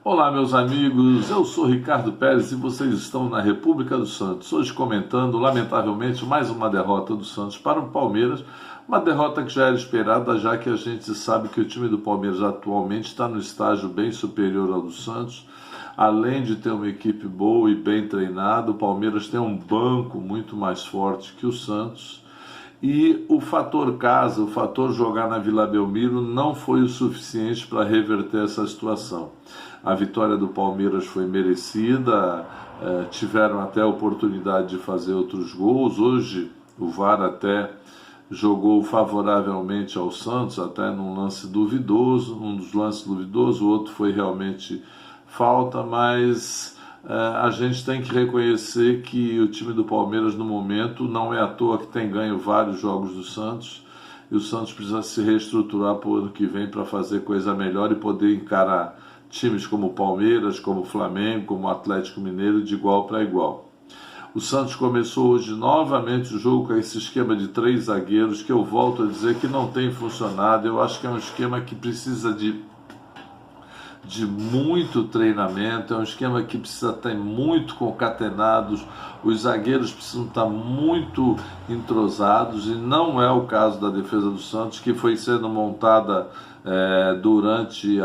Olá, meus amigos, eu sou Ricardo Pérez e vocês estão na República do Santos. Hoje comentando, lamentavelmente, mais uma derrota do Santos para o Palmeiras, uma derrota que já era esperada, já que a gente sabe que o time do Palmeiras atualmente está no estágio bem superior ao do Santos. Além de ter uma equipe boa e bem treinada, o Palmeiras tem um banco muito mais forte que o Santos. E o fator casa, o fator jogar na Vila Belmiro não foi o suficiente para reverter essa situação. A vitória do Palmeiras foi merecida, tiveram até a oportunidade de fazer outros gols. Hoje o VAR até jogou favoravelmente ao Santos, até num lance duvidoso, um dos lances duvidosos, o outro foi realmente falta, mas a gente tem que reconhecer que o time do Palmeiras no momento não é à toa que tem ganho vários jogos do Santos, e o Santos precisa se reestruturar para o ano que vem para fazer coisa melhor e poder encarar times como o Palmeiras, como o Flamengo, como o Atlético Mineiro de igual para igual. O Santos começou hoje novamente o jogo com esse esquema de 3 zagueiros, que eu volto a dizer que não tem funcionado. Eu acho que é um esquema que precisa de muito treinamento, é um esquema que precisa estar muito concatenados, os zagueiros precisam estar muito entrosados, e não é o caso da defesa do Santos, que foi sendo montada durante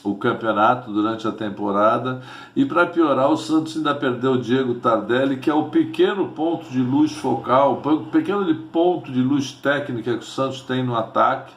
o campeonato, durante a temporada. E para piorar, o Santos ainda perdeu o Diego Tardelli, que é o pequeno ponto de luz focal, o pequeno ponto de luz técnica que o Santos tem no ataque,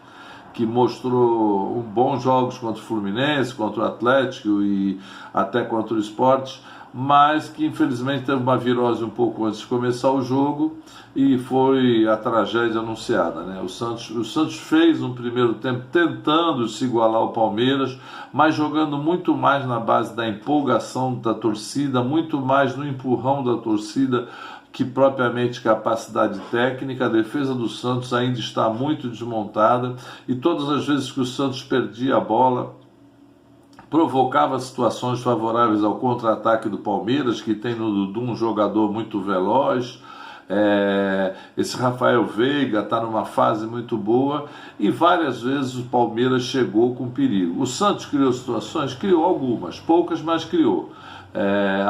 que mostrou bons jogos contra o Fluminense, contra o Atlético e até contra o Sport, mas que infelizmente teve uma virose um pouco antes de começar o jogo e foi a tragédia anunciada, né? O Santos fez um primeiro tempo tentando se igualar ao Palmeiras, mas jogando muito mais na base da empolgação da torcida, muito mais no empurrão da torcida que propriamente capacidade técnica. A defesa do Santos ainda está muito desmontada, e todas as vezes que o Santos perdia a bola, provocava situações favoráveis ao contra-ataque do Palmeiras, que tem no Dudu um jogador muito veloz. Esse Rafael Veiga está numa fase muito boa, e várias vezes o Palmeiras chegou com perigo. O Santos criou situações, criou algumas, poucas, mas criou.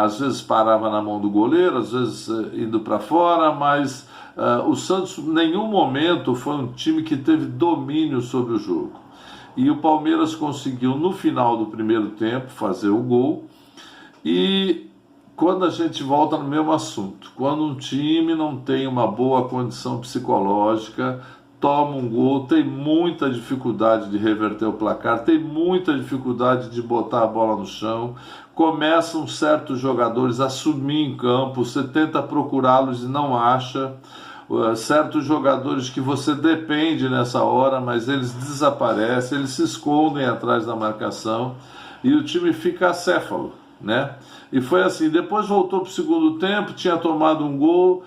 Às vezes parava na mão do goleiro, às vezes indo para fora, mas o Santos em nenhum momento foi um time que teve domínio sobre o jogo. E o Palmeiras conseguiu no final do primeiro tempo fazer o gol. E quando a gente volta no mesmo assunto, quando um time não tem uma boa condição psicológica, toma um gol, tem muita dificuldade de reverter o placar, tem muita dificuldade de botar a bola no chão, começam certos jogadores a sumir em campo, você tenta procurá-los e não acha, certos jogadores que você depende nessa hora, mas eles desaparecem, eles se escondem atrás da marcação e o time fica acéfalo, né? E foi assim. Depois voltou para o segundo tempo, tinha tomado um gol,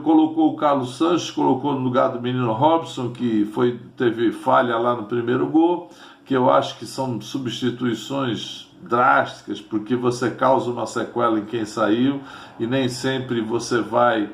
colocou o Carlos Sanches, colocou no lugar do menino Robson, que teve falha lá no primeiro gol, que eu acho que são substituições drásticas, porque você causa uma sequela em quem saiu e nem sempre você vai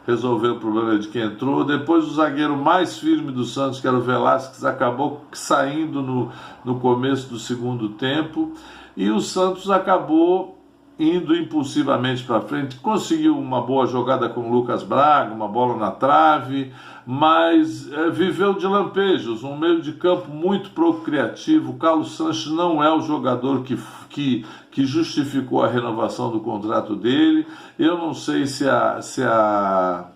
resolver o problema de quem entrou. Depois o zagueiro mais firme do Santos, que era o Velasquez, acabou saindo no começo do segundo tempo, e o Santos acabou indo impulsivamente para frente, conseguiu uma boa jogada com o Lucas Braga, uma bola na trave, mas viveu de lampejos, um meio de campo muito pouco criativo. O Carlos Sanches não é o jogador que justificou a renovação do contrato dele. Eu não sei se a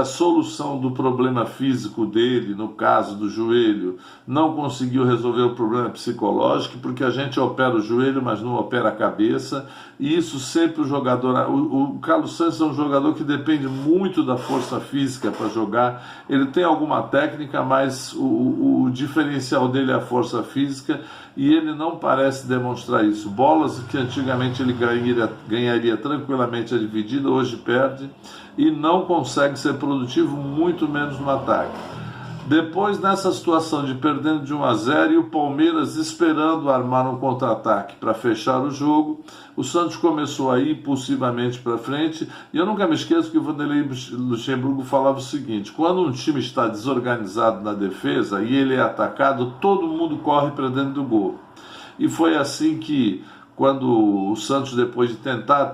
solução do problema físico dele, no caso do joelho, não conseguiu resolver o problema psicológico, porque a gente opera o joelho, mas não opera a cabeça, e isso sempre o jogador... O Carlos Sanches é um jogador que depende muito da força física para jogar. Ele tem alguma técnica, mas o diferencial dele é a força física, e ele não parece demonstrar isso. Bolas que antigamente ele ganharia tranquilamente a dividida, hoje perde, e não consegue ser produtivo, muito menos no ataque. Depois, nessa situação de perdendo de 1-0 e o Palmeiras esperando armar um contra-ataque para fechar o jogo, o Santos começou a ir impulsivamente para frente. E eu nunca me esqueço que o Vanderlei Luxemburgo falava o seguinte: quando um time está desorganizado na defesa e ele é atacado, todo mundo corre para dentro do gol. e foi assim que, quando o Santos, depois de tentar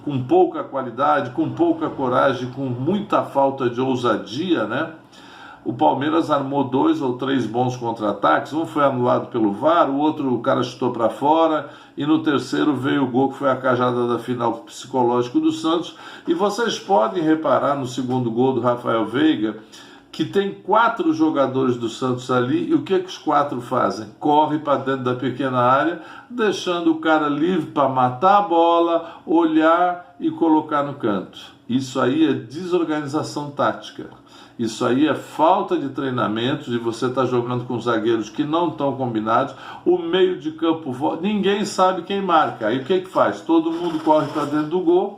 com pouca qualidade, com pouca coragem, com muita falta de ousadia, né? O Palmeiras armou 2 ou 3 bons contra-ataques, um foi anulado pelo VAR, o outro o cara chutou para fora, e no terceiro veio o gol que foi a cajada da final psicológico do Santos. E vocês podem reparar no segundo gol do Rafael Veiga, que tem 4 jogadores do Santos ali, e o que os 4 fazem? Corre para dentro da pequena área, deixando o cara livre para matar a bola, olhar e colocar no canto. Isso aí é desorganização tática. Isso aí é falta de treinamento, de você estar jogando com zagueiros que não estão combinados, o meio de campo, ninguém sabe quem marca. Aí o que faz? Todo mundo corre para dentro do gol,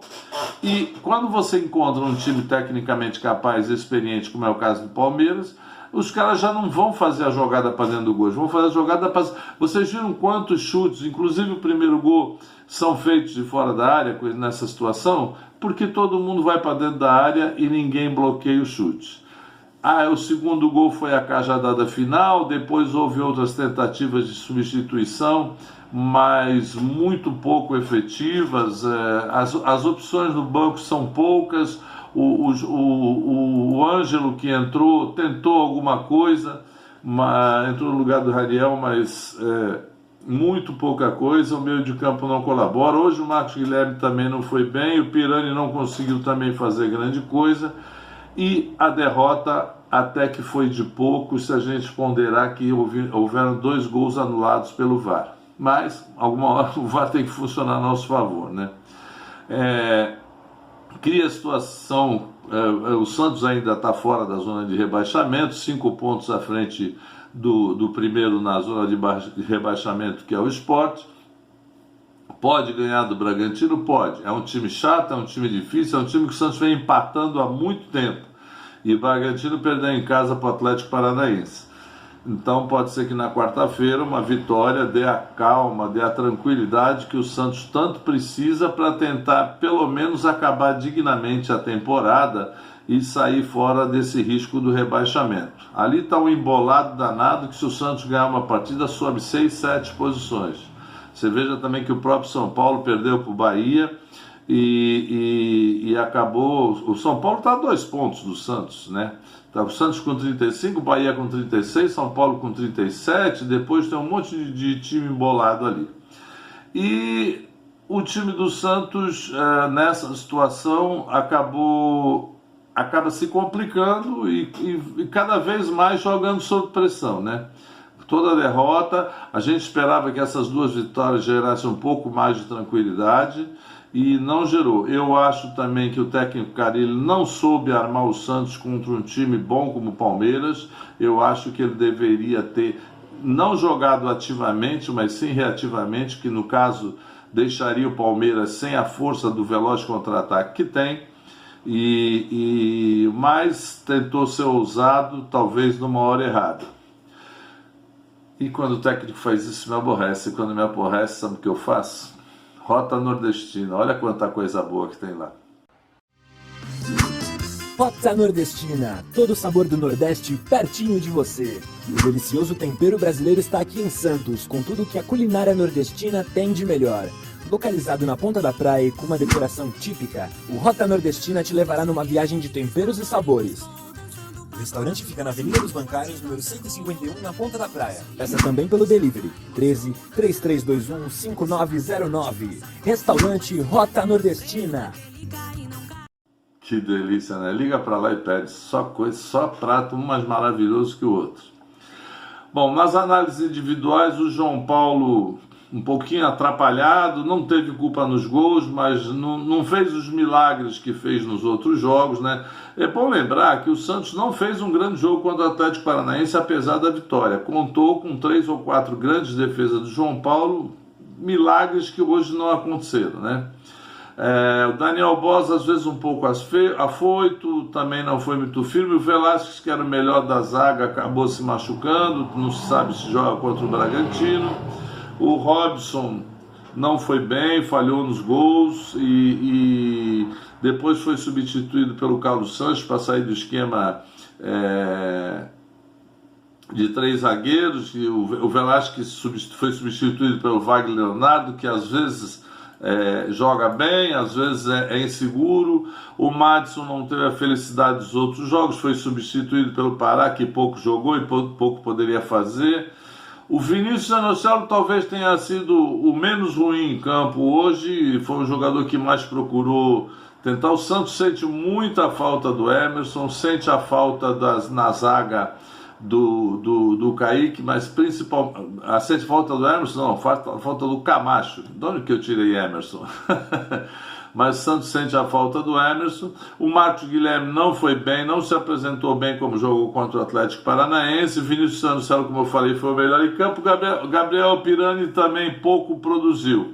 e quando você encontra um time tecnicamente capaz e experiente, como é o caso do Palmeiras, os caras já não vão fazer a jogada para dentro do gol, vão fazer a jogada para... Vocês viram quantos chutes, inclusive o primeiro gol, são feitos de fora da área nessa situação? Porque todo mundo vai para dentro da área e ninguém bloqueia o chute. O segundo gol foi a cajadada final, depois houve outras tentativas de substituição, mas muito pouco efetivas. As opções no banco são poucas. O Ângelo, que entrou, tentou alguma coisa, entrou no lugar do Raniel, mas muito pouca coisa. O meio de campo não colabora. Hoje o Marcos Guilherme também não foi bem, o Pirani não conseguiu também fazer grande coisa. E a derrota até que foi de pouco, se a gente ponderar que houveram 2 gols anulados pelo VAR. Mas, alguma hora, o VAR tem que funcionar a nosso favor, né? Cria a situação, o Santos ainda está fora da zona de rebaixamento, 5 pontos à frente do primeiro na zona de rebaixamento, que é o Sport. Pode ganhar do Bragantino? Pode. É um time chato, é um time difícil, é um time que o Santos vem empatando há muito tempo. E o Bragantino perdeu em casa para o Atlético Paranaense. Então pode ser que na quarta-feira uma vitória dê a calma, dê a tranquilidade que o Santos tanto precisa para tentar pelo menos acabar dignamente a temporada e sair fora desse risco do rebaixamento. Ali está um embolado danado que, se o Santos ganhar uma partida, sobe 6, 7 posições. Você veja também que o próprio São Paulo perdeu para o Bahia e acabou... O São Paulo está a 2 pontos do Santos, né? Está o Santos com 35, o Bahia com 36, São Paulo com 37, depois tem um monte de time embolado ali. E o time do Santos, nessa situação, acaba se complicando e cada vez mais jogando sob pressão, né? Toda derrota, a gente esperava que essas 2 vitórias gerassem um pouco mais de tranquilidade e não gerou. Eu acho também que o técnico Carille não soube armar o Santos contra um time bom como o Palmeiras. Eu acho que ele deveria ter não jogado ativamente, mas sim reativamente, que no caso deixaria o Palmeiras sem a força do veloz contra-ataque que tem. Mas tentou ser ousado, talvez numa hora errada. E quando o técnico faz isso, me aborrece. E quando me aborrece, sabe o que eu faço? Rota Nordestina. Olha quanta coisa boa que tem lá. Rota Nordestina. Todo o sabor do Nordeste pertinho de você. O delicioso tempero brasileiro está aqui em Santos, com tudo que a culinária nordestina tem de melhor. Localizado na ponta da praia e com uma decoração típica, o Rota Nordestina te levará numa viagem de temperos e sabores. O restaurante fica na Avenida dos Bancários, número 151, na Ponta da Praia. Peça também pelo delivery, 13 3321 5909. Restaurante Rota Nordestina. Que delícia, né? Liga pra lá e pede. Só coisa, só prato, um mais maravilhoso que o outro. Bom, nas análises individuais, o João Paulo um pouquinho atrapalhado, não teve culpa nos gols, mas não fez os milagres que fez nos outros jogos, né? É bom lembrar que o Santos não fez um grande jogo contra o Atlético Paranaense, apesar da vitória. Contou com 3 ou 4 grandes defesas do João Paulo, milagres que hoje não aconteceram, né? O Daniel Bosz, às vezes um pouco afoito, também não foi muito firme. O Velasquez, que era o melhor da zaga, acabou se machucando, não se sabe se joga contra o Bragantino. O Robson não foi bem, falhou nos gols e depois foi substituído pelo Carlos Sanches para sair do esquema de 3 zagueiros, e o Velasquez foi substituído pelo Wagner Leonardo, que às vezes joga bem, às vezes é inseguro. O Madison não teve a felicidade dos outros jogos, foi substituído pelo Pará, que pouco jogou e pouco poderia fazer. O Vinícius Anocelo talvez tenha sido o menos ruim em campo hoje, foi o jogador que mais procurou tentar. O Santos sente muita falta do Emerson, sente a falta na zaga do Kaique, mas sente falta do Emerson, não, falta do Camacho. De onde que eu tirei Emerson? Mas o Santos sente a falta do Emerson. O Márcio Guilherme não foi bem, não se apresentou bem como jogou contra o Atlético Paranaense. Vinícius Anocelo, como eu falei, foi o melhor em campo. Gabriel Pirani também pouco produziu.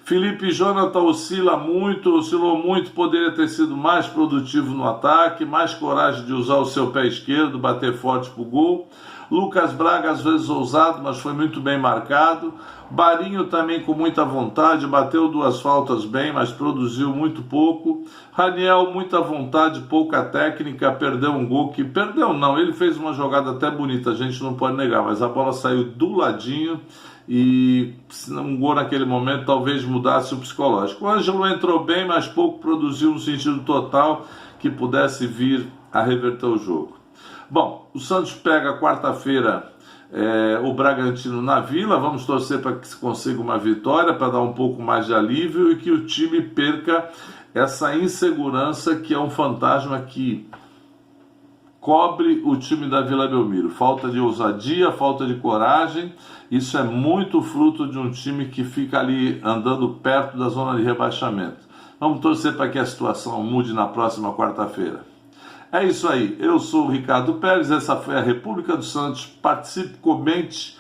Felipe Jonathan oscilou muito, poderia ter sido mais produtivo no ataque, mais coragem de usar o seu pé esquerdo, bater forte pro gol. Lucas Braga às vezes ousado, mas foi muito bem marcado. Barinho também com muita vontade, bateu 2 faltas bem, mas produziu muito pouco. Raniel, muita vontade, pouca técnica, perdeu um gol que... Perdeu não, ele fez uma jogada até bonita, a gente não pode negar, mas a bola saiu do ladinho e se um gol naquele momento talvez mudasse o psicológico. O Ângelo entrou bem, mas pouco produziu no sentido total que pudesse vir a reverter o jogo. Bom, o Santos pega quarta-feira o Bragantino na Vila. Vamos torcer para que se consiga uma vitória, para dar um pouco mais de alívio e que o time perca essa insegurança que é um fantasma que cobre o time da Vila Belmiro. Falta de ousadia, falta de coragem. Isso é muito fruto de um time que fica ali andando perto da zona de rebaixamento. Vamos torcer para que a situação mude na próxima quarta-feira. É isso aí, eu sou o Ricardo Pérez, essa foi a República dos Santos. Participe, comente,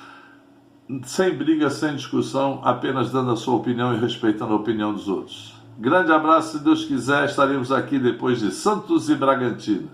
sem briga, sem discussão, apenas dando a sua opinião e respeitando a opinião dos outros. Grande abraço, se Deus quiser, estaremos aqui depois de Santos e Bragantino.